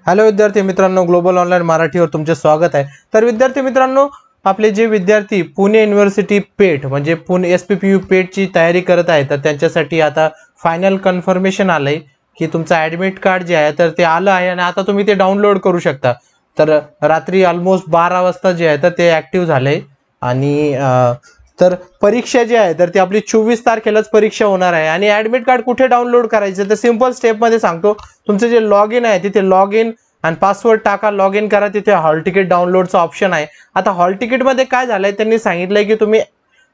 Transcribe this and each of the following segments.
Hello विद्यार्थी मित्रांनो, global online मराठीवर तुमचे स्वागत आहे। तर विद्यार्थी मित्रांनो, आपले जे विद्यार्थी पुणे युनिव्हर्सिटी पेट म्हणजे पुणे SPPU पेटची तयारी करत आहेत, तर त्यांच्यासाठी आता फायनल कन्फर्मेशन आलंय की तुमचं ॲडमिट कार्ड जे आहे तर ते आलं आहे आणि आता तुम्ही ते डाउनलोड करू शकता। तर रात्री ऑलमोस्ट 12 वाजता जे आहे तर ते ॲक्टिव्ह झालंय आणि तर परीक्षा जी आहे तर ती आपली 24 तारखेलाच परीक्षा होणार आहे। आणि ॲडमिट कार्ड कुठे डाउनलोड करायचं तर सिंपल स्टेप मध्ये सांगतो। तुमचं जे लॉग इन आहे तिथे लॉग इन आणि पासवर्ड टाका, लॉग इन करा, तिथे हॉल तिकीट डाउनलोडचा ऑप्शन आहे। आता हॉल तिकीट मध्ये काय झालंय, त्यांनी सांगितलंय की तुम्ही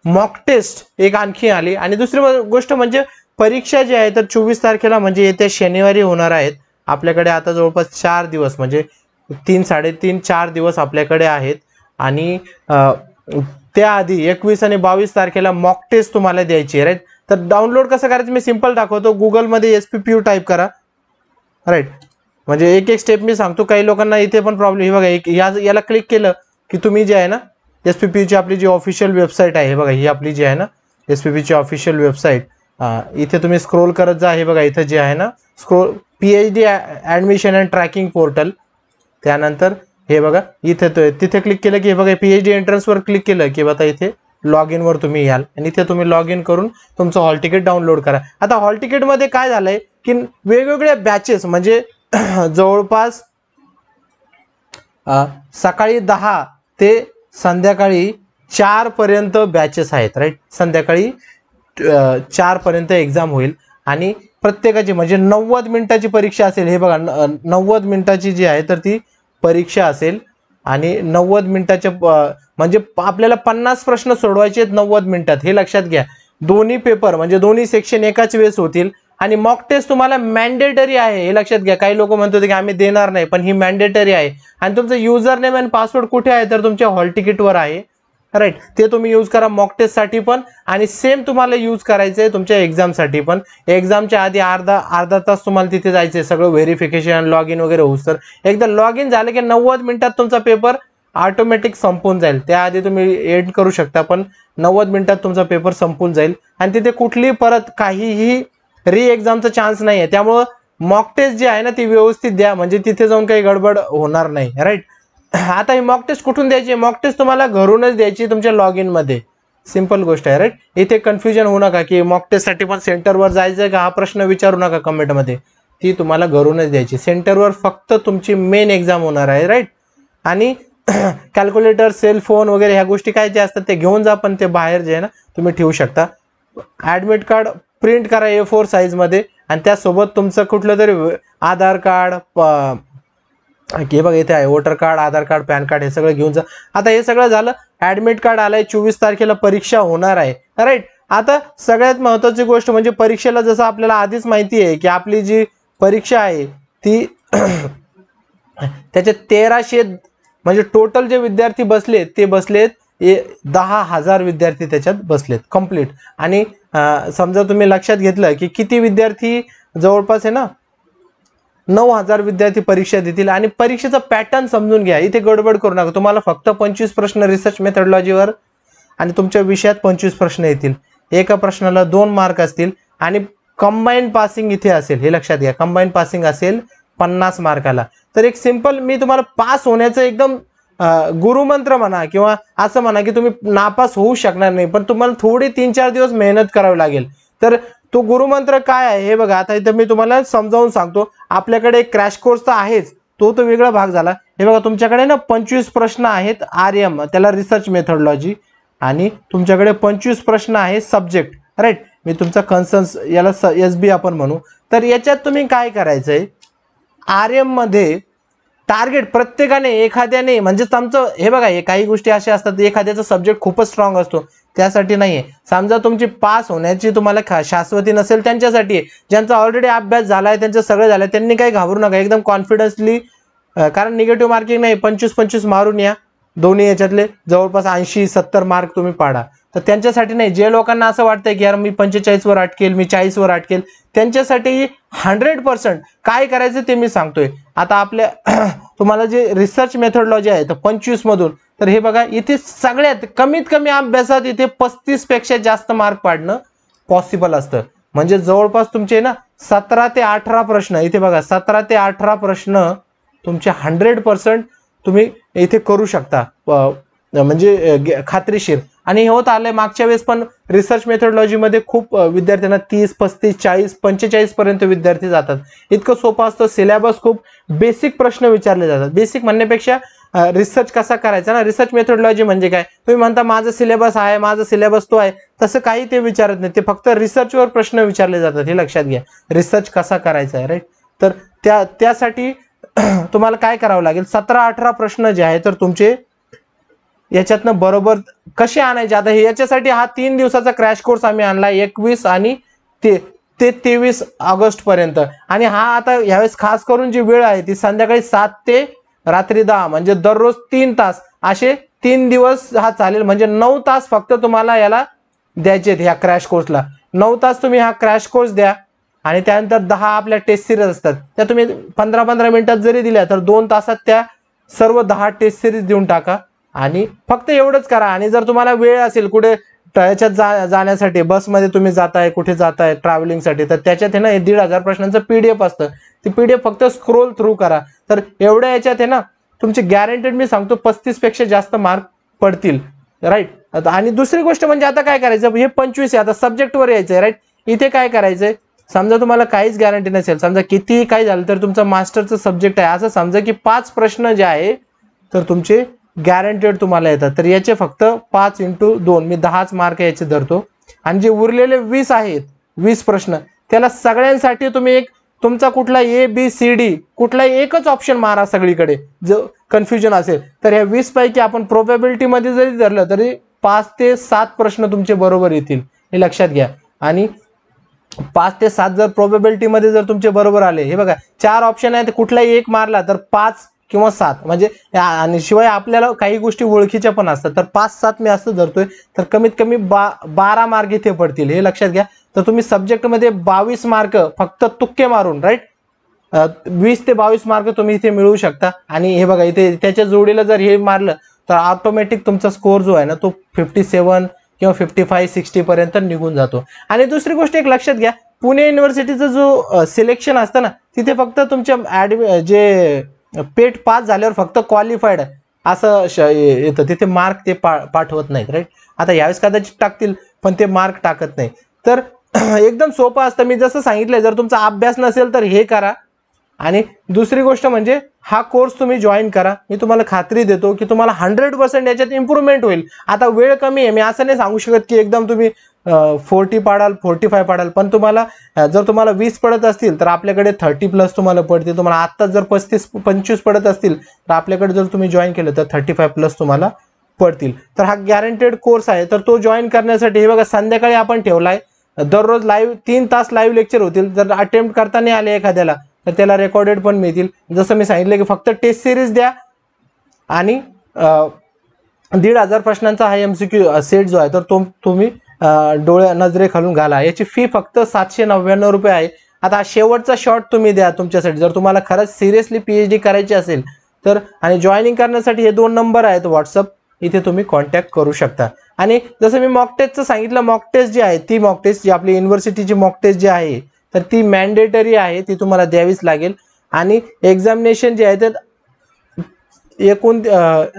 मॉक टेस्ट एक आणखी आली आणि दुसरी गोष्ट म्हणजे परीक्षा जी आहे तर 24 तारखेला म्हणजे येत्या शनिवारी होणार आहेत। आपल्याकडे आता जवळपास 4 दिवस म्हणजे 3-3.5-4 दिवस आपल्याकडे आहेत आणि त्याआधी 21 आणि 22 तारखेला मॉक टेस्ट तुम्हाला द्यायची आहे, राईट। तर डाउनलोड कसं करायचं मी सिंपल दाखवतो। गुगल मध्ये SPPU टाइप करा, राईट। म्हणजे एक एक स्टेप मी सांगतो, काही लोकांना इथे पण प्रॉब्लेम हे बघा, याला क्लिक केलं की तुम्ही जे आहे ना SPPU ची आपली जी ऑफिशियल वेबसाईट आहे, हे बघा ही आपली जी आहे ना SPPU ची ऑफिशियल वेबसाईट, इथे तुम्ही स्क्रोल करत जा, हे बघा इथे जे आहे ना scroll PhD admission and tracking portal, त्यानंतर हे बघा इथे तिथे क्लिक केलं की हे बघा PhD एंट्रन्स वर क्लिक केलं की आता इथे लॉग इन वर तुम्ही याल आणि इथे तुम्ही लॉग इन करून तुमचं हॉल तिकीट डाउनलोड करा। आता हॉल तिकीट मध्ये काय झालंय की वेगवेगळ्या बॅचेस म्हणजे जवळपास सकाळी 10 ते संध्याकाळी 4 पर्यंत बॅचेस आहेत, राईट। संध्याकाळी 4 पर्यंत एक्झाम होईल आणि प्रत्येकाची म्हणजे 90 मिनिटाची परीक्षा असेल। हे बघा 90 मिनिटाची जी आहे तर ती परीक्षा असेल आणि 90 मिनिटाच्या म्हणजे आपल्याला 50 प्रश्न सोडवायचे आहेत 90 मिनिटात, हे लक्षात घ्या। दोन्ही पेपर म्हणजे दोन्ही सेक्शन एकाच वेळेस होतील आणि मॉक टेस्ट तुम्हाला मॅन्डेटरी आहे, हे लक्षात घ्या। काही लोक म्हणत होते की आम्ही देणार नाही, पण ही मॅन्डेटरी आहे। आणि तुमचं युजर नेम आणि पासवर्ड कुठे आहे तर तुमच्या हॉल तिकीटवर आहे, राईट। ते तुम्ही यूज करा मॉक टेस्ट साठी पण आणि सेम तुम्हाला यूज करायचं आहे तुमच्या एक्झाम साठी पण। एक्झामच्या आधी अर्धा तास तुम्हाला तिथे जायचंय, सगळं व्हेरिफिकेशन लॉग इन वगैरे होऊस तर एकदा लॉग इन झालं की 90 मिनिटात तुमचा पेपर ऑटोमॅटिक संपून जाईल। त्याआधी तुम्ही एंड करू शकता, पण 90 मिनिटात तुमचा पेपर संपून जाईल आणि तिथे कुठलीही परत काहीही री एक्झामचा चान्स नाही आहे। त्यामुळे मॉक टेस्ट जी आहे ना ती व्यवस्थित द्या, म्हणजे तिथे जाऊन काही गडबड होणार नाही, राईट। आता ही मॉक टेस्ट कुठून द्यायची? मॉक टेस्ट तुम्हाला घरूनच द्यायची तुमच्या लॉग इन मध्ये, सिंपल गोष्ट आहे, राईट। इथे कन्फ्युजन होऊ नका की मॉक टेस्ट साठी पण सेंटरवर जायचं का, हा प्रश्न विचारू नका कमेंट मध्ये। ती तुम्हाला घरूनच द्यायची, सेंटरवर फक्त तुमची मेन एक्झाम होणार आहे, राईट। आणि कॅल्क्युलेटर सेल फोन वगैरे ह्या गोष्टी काय जे असतात ते घेऊन जा, पण ते बाहेर जे आहे ना तुम्ही ठेवू शकता। ॲडमिट कार्ड प्रिंट करा A4 साईज मध्ये आणि त्यासोबत तुमचं कुठलं तरी आधार कार्ड, हे बघा इथे आहे वोटर कार्ड, आधार कार्ड, पॅन कार्ड, हे सगळं घेऊन जा। आता हे सगळं झालं, ॲडमिट कार्ड आलंय, 24 तारखेला परीक्षा होणार आहे, राईट। आता सगळ्यात महत्त्वाची गोष्ट म्हणजे परीक्षेला जसं आपल्याला आधीच माहिती आहे की आपली जी परीक्षा आहे ती त्याचे 1300 म्हणजे टोटल जे विद्यार्थी बसलेत ते बसलेत 10,000 विद्यार्थी त्याच्यात बसलेत कंप्लीट। आणि समजा तुम्ही लक्षात घेतलं की किती विद्यार्थी जवळपास आहे ना 9,000 विद्यार्थी परीक्षा देतील। आणि परीक्षेचा पॅटर्न समजून घ्या, इथे गडबड करू नका। तुम्हाला फक्त 25 प्रश्न रिसर्च मेथडॉलॉजीवर आणि तुमच्या विषयात 25 प्रश्न येतील, एका प्रश्नाला 2 मार्क असतील आणि कंबाईन पासिंग इथे असेल, हे लक्षात घ्या। कंबाईन पासिंग असेल 50 मार्काला। तर एक सिंपल मी तुम्हाला पास होण्याचं एकदम गुरुमंत्र म्हणा किंवा असं म्हणा की तुम्ही नापास होऊ शकणार नाही, पण तुम्हाला थोडी 3-4 दिवस मेहनत करावी लागेल। तर तो गुरुमंत्र काय आहे हे बघा, आता इथं मी तुम्हाला समजावून सांगतो। आपल्याकडे एक क्रॅश कोर्स तर आहेच, तो वेगळा भाग झाला। हे बघा तुमच्याकडे ना 25 प्रश्न आहेत RM, त्याला रिसर्च मेथडॉलॉजी, आणि तुमच्याकडे 25 प्रश्न आहे सब्जेक्ट, राईट। मी तुमचा कन्सर्न्स याला SB आपण म्हणू। तर याच्यात तुम्ही काय करायचंय, RM मध्ये टार्गेट प्रत्येकाने एखाद्याने म्हणजे आमचं हे बघा, हे काही गोष्टी अशा असतात एखाद्याचा सब्जेक्ट खूपच स्ट्रॉंग असतो त्यासाठी नाहीये। समजा तुमची पास होण्याची तुम्हाला शाश्वती नसेल त्यांच्यासाठी आहे, ज्यांचा ऑलरेडी अभ्यास झालाय, त्यांचं सगळं झालंय, त्यांनी काही घाबरू नका, एकदम कॉन्फिडन्सली, कारण निगेटिव्ह मार्किंग नाही, 25-25 मारून या, दोन्ही याच्यातले जवळपास 80-70 मार्क तुम्ही पाडा। तर त्यांच्यासाठी नाही, जे लोकांना असं वाटतंय की यार मी 45 वर अटकेल, मी 40 वर अटकेल, त्यांच्यासाठी 100% काय करायचं ते मी सांगतोय। आता आपल्या तुम्हाला जे रिसर्च मेथडॉलॉजी आहे तर 25 मधून, तर हे बघा इथे सगळ्यात कमीत कमी अभ्यासात इथे 35 पेक्षा जास्त मार्क पाडणं पॉसिबल असतं। म्हणजे जवळपास तुमचे ना 17 ते 18 प्रश्न, इथे बघा 17 ते 18 प्रश्न तुमचे 100% तुम्ही इथे करू शकता, म्हणजे खात्रीशीर. आणि हे होत आलंय मागच्या वेळेस पण रिसर्च मेथोडॉलॉजी मध्ये खूप विद्यार्थ्यांना 30, 35, 40, 45 पर्यंत विद्यार्थी जातात. इतकं सोपं असतं. सिलेबस खूप बेसिक प्रश्न विचारले जातात. बेसिक म्हणण्यापेक्षा रिसर्च कसा करायचा ना, रिसर्च मेथोडॉलॉजी म्हणजे काय, तुम्ही म्हणता माझा सिलेबस आहे, माझा सिलेबस तो आहे, तसं काही ते विचारत नाही. ते फक्त रिसर्चवर प्रश्न विचारले जातात, हे लक्षात घ्या. रिसर्च कसा करायचा आहे, राईट. तर त्यासाठी तुम्हाला काय करावं लागेल, 17-18 प्रश्न जे आहे तर तुमचे याच्यातनं बरोबर कसे आणायचे. आता याच्यासाठी हा 3 दिवसाचा क्रॅश कोर्स आम्ही आणला, 21 आणि ते 23 ऑगस्ट पर्यंत. आणि हा आता यावेळेस खास करून जी वेळ आहे ती संध्याकाळी 7 ते रात्री 10, म्हणजे दररोज 3 तास, असे 3 दिवस हा चालेल. म्हणजे 9 तास फक्त तुम्हाला याला द्यायचे ह्या क्रॅश कोर्सला. 9 तास तुम्ही हा क्रॅश कोर्स द्या. आणि त्यानंतर 10 आपल्या टेस्ट सिरीज असतात, त्या तुम्ही 15-15 मिनिटात जरी दिल्या तर 2 तासात त्या सर्व 10 टेस्ट सिरीज देऊन टाका. आणि फक्त एवढंच करा. आणि जर तुम्हाला वेळ असेल कुठे याच्यात जाण्यासाठी, बसमध्ये तुम्ही जाताय, कुठे जाताय ट्रॅव्हलिंगसाठी, तर त्याच्यात आहे ना 1,500 प्रश्नांचं PDF असतं. ती PDF फक्त स्क्रोल थ्रू करा. तर एवढ्या याच्यात आहे ना तुमचे गॅरंटेड मी सांगतो 35 पेक्षा जास्त मार्क पडतील, राईट. आणि दुसरी गोष्ट म्हणजे आता काय करायचं, हे 25 आहे, आता सब्जेक्टवर यायचंय, राईट. इथे काय करायचंय, समजा तुम्हाला काहीच गॅरंटी नसेल, समजा किती काही झालं तर तुमचा मास्टरचं सब्जेक्ट आहे, असं समजा की 5 प्रश्न जे आहे तर तुमचे गॅरंटेड तुम्हाला येतात. तर याचे फक्त 5 × 2 मी 10च मार्क याचे धरतो. आणि जे उरलेले 20 आहेत, 20 प्रश्न, त्याला सगळ्यांसाठी तुम्ही एक तुमचा कुठला ABCD कुठलाही एकच ऑप्शन मारा सगळीकडे, जो कन्फ्युजन असेल. तर ह्या 20 पैकी आपण प्रोबॅबिलिटी मध्ये जरी धरलं तरी 5 ते 7 प्रश्न तुमचे बरोबर येतील, हे लक्षात घ्या. आणि 5 ते 7 जर प्रोबॅबिलिटी मध्ये जर तुमचे बरोबर आले, हे बघा 4 ऑप्शन आहेत, कुठलाही एक मारला तर 5 किंवा 7, म्हणजे आणि शिवाय आपल्याला काही गोष्टी ओळखीच्या पण असतात. तर 5-7 मी असं धरतोय, तर कमीत कमी 12 मार्क इथे पडतील, हे लक्षात घ्या. तर तुम्ही सब्जेक्ट मध्ये 22 मार्क फक्त तुक्के मारून, राईट, 20 ते 22 मार्क तुम्ही इथे मिळवू शकता. आणि हे बघा इथे त्याच्या जोडीला जर हे मारलं तर ऑटोमॅटिक तुमचा स्कोर जो आहे ना तो 57 किंवा 55-60 पर्यंत निघून जातो. आणि दुसरी गोष्ट एक लक्षात घ्या, पुणे युनिव्हर्सिटीचा जो सिलेक्शन असतं ना, तिथे फक्त तुमच्या जे पेट पास झाल्यावर फक्त क्वालिफाईड असं येतं, तिथे मार्क ते पाठवत नाहीत, राईट. आता यावेळेस कदाचित टाकतील पण ते मार्क टाकत नाही. तर एकदम सोपं असतं. मी जसं सांगितलंय, जर तुमचा अभ्यास नसेल तर हे करा. आणि दुसरी गोष्ट म्हणजे हा कोर्स तुम्ही जॉईन करा. मी तुम्हाला खात्री देतो की तुम्हाला 100% याच्यात इम्प्रूव्हमेंट होईल. आता वेळ कमी आहे, मी असं नाही सांगू शकत की एकदम तुम्ही 40 पाडाल, 45 पाडाल, पण तुम्हाला जर तुम्हाला 20 पडत असतील तर आपल्याकडे 30+ तुम्हाला पडतील. तुम्हाला आत्ताच जर 35-25 पडत असतील तर आपल्याकडे जर तुम्ही जॉईन केलं तर 35+ तुम्हाला पडतील. तर हा गॅरंटेड कोर्स आहे. तर तो जॉईन करण्यासाठी हे बघा संध्याकाळी आपण ठेवलाय, दररोज लाईव्ह 3 तास लाईव्ह लेक्चर होतील. जर अटेम्प्ट करता नाही आले एखाद्याला तर त्याला रेकॉर्डेड पण मिळतील. जसं मी सांगितलं की फक्त टेस्ट सिरीज द्या आणि 1,500 प्रश्नांचा हा MCQ सेट जो आहे तर तो तुम्ही डोळ्या नजरे खालून घाला. याची फी फक्त 799 रुपये आहे. आता शेवटचा शॉट तुम्ही द्या तुमच्यासाठी, जर तुम्हाला खरंच सिरियसली PhD करायची असेल तर. आणि जॉईनिंग करण्यासाठी हे 2 नंबर आहेत व्हॉट्सअप, इथे तुम्ही कॉन्टॅक्ट करू शकता. आणि जसं मी मॉक टेस्टचं सांगितलं, मॉक टेस्ट जी आहे ती मॉक टेस्ट जी आपली युनिव्हर्सिटीची मॉक टेस्ट जी आहे तर ती मॅन्डेटरी आहे, ती तुम्हाला द्यावीच लागेल. आणि एक्झामिनेशन जे आहे ते एकूण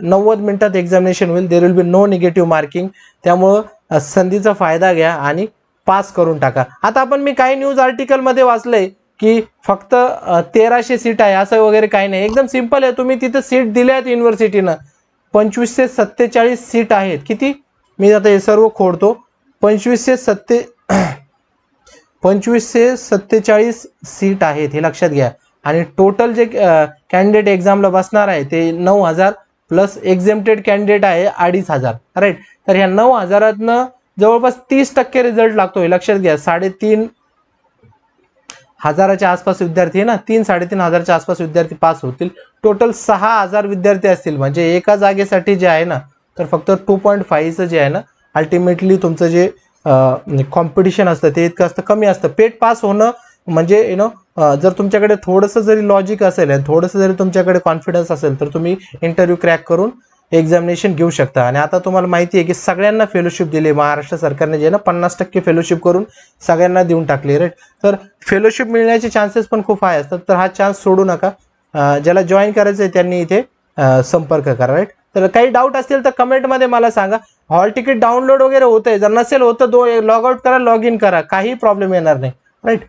90 मिनिटात एक्झामिनेशन होईल. There will be no negative marking. त्यामुळं संधीचा फायदा घ्या आणि पास करून टाका. आता आपण मी काही न्यूज आर्टिकल मध्ये वाचलंय की फक्त 1300 सीट आहे, असं वगैरे काही नाही. एकदम सिंपल आहे. तुम्ही तिथे सीट दिल्या आहेत युनिव्हर्सिटीनं, 2547 सीट आहेत. किती, मी आता हे सर्व खोडतो, 2547 सीट आहेत, हे लक्षात घ्या. आणि टोटल जे कॅन्डिडेट एक्झामला बसणार आहे ते 9,000 प्लस एक्झेम्प्टेड कॅन्डिडेट आहे 2,500, राईट. तर ह्या 9,000तनं जवळपास 30% रिझल्ट लागतो, हे लक्षात घ्या. 3,500च्या आसपास विद्यार्थी आहे ना, 3,000-3,500च्या आसपास विद्यार्थी पास होतील. टोटल 6,000 विद्यार्थी असतील, म्हणजे एका जागेसाठी जे आहे ना तर फक्त 2.5चं जे आहे ना अल्टिमेटली तुमचं जे कॉम्पिटिशन असतं ते इतकं असतं, कमी असतं. पेट पास होणं म्हणजे जर तुमच्याकडे थोडंसं जरी लॉजिक असेल आणि थोडंसं जरी तुमच्याकडे कॉन्फिडन्स असेल तर तुम्ही इंटरव्ह्यू क्रॅक करून एक्झामिनेशन घेऊ शकता. आणि आता तुम्हाला माहिती आहे की सगळ्यांना फेलोशिप दिली महाराष्ट्र सरकारने, जे ना 50% फेलोशिप करून सगळ्यांना देऊन टाकली, राईट. तर फेलोशिप मिळण्याचे चान्सेस पण खूप हाय असतात. तर हा चान्स सोडू नका. ज्याला जॉईन करायचं आहे त्यांनी इथे संपर्क करा. राईट. तर काही डाऊट असतील तर कमेंटमध्ये मला सांगा. हॉल तिकीट डाउनलोड वगैरे होतंय, जर नसेल होतं लॉग आउट करा, लॉग इन करा, काही प्रॉब्लेम येणार नाही. राईट.